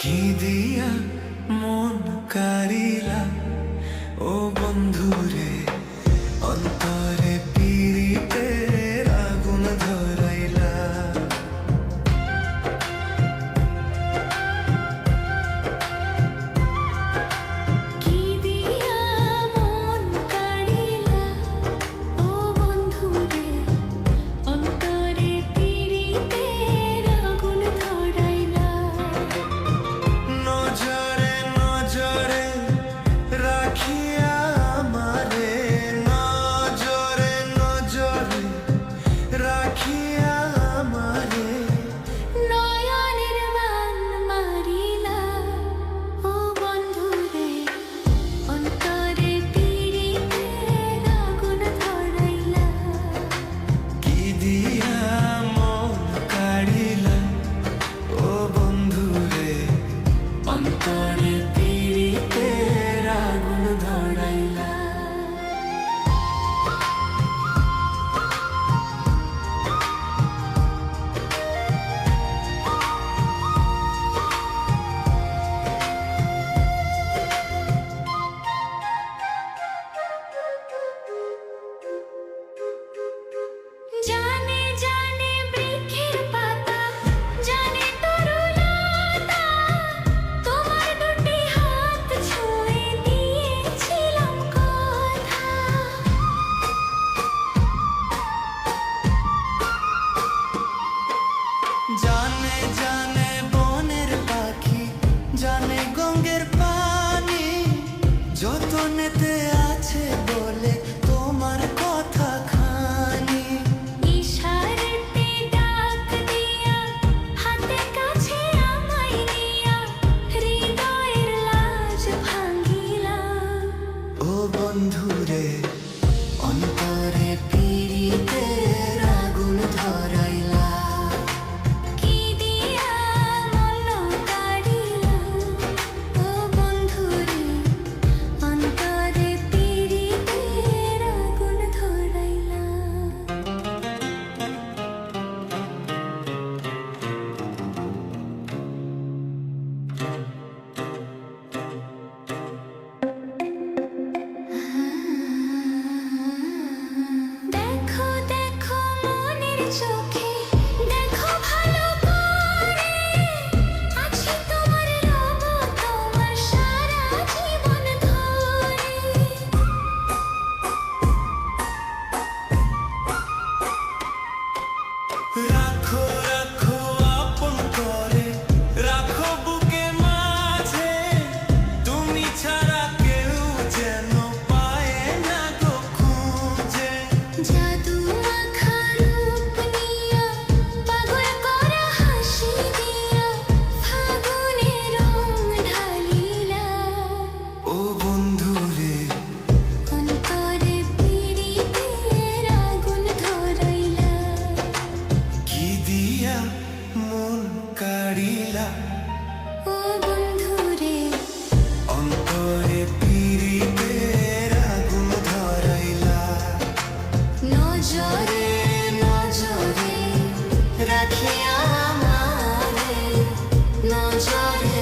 কি দিয়া মন কারিলা ও বন্ধুরে, অন্তরে পীড়িতের আগুন ধরাইলা। কি দিয়া মন কাড়িলা ও বন্ধুরে, অন্তরে পীড়িতের আগুন ধরাইলা। নজরে নজরে রাখিয়া আমারে, নজরে নজরে রাখিয়া আমারে। নয়নের মান মারিলা ও বন্ধুরে, অন্তরে পীড়িতের আগুন ধরাইলা। কি দিয়া মন কাড়িলা ও বন্ধুরে, অন্তরে পীড়িতের আগুন ধরাইলা। জানে জানে বৃক্ষের পাতা, জানে তরুলতা, তোমার দুটি হাত ছুঁয়ে দিয়েছিলাম কথা। জানে জানে বনের পাখি, জানে গঙ্গের পানি, যতনেতে আছে বলে তোমার কথা খানি। ইশারাতে ডাক দিয়া, হাতে কাছে আমায় নিয়া, হৃদয়ের লাজ ভাঙিলা। ও বন্ধুরে, অন্তরে পীড়িতের আগুন ধরাইলা। কি দিয়া মন কাড়িলা ও বন্ধুরে, অন্তরে পীড়িতের আগুন ধরাইলা। দেখো দেখো মনের চোখে, দেখো ভালো করে, আছি তোমার রব, তোমার সারা জীবন ধরে। রাখো রাখো আপন করে, রাখো বুকে মাঝে, তুমি ছাড়া কেউ যেন পায় না গো খুঁজে। জাদু মাখা রূপ নিয়া, পাগল করা হাসি দিয়া, ফাগুনে রং ঢালিলা। ও বন্ধুরে, অন্তরে পীড়িতের আগুন ধরাইলা। কি দিয়া মন কাড়িলা ও বন্ধুরে, অন্তরে পীড়িতের আগুন ধরাইলা। নজরে নজরে রাখিয়া আমারে, নজরে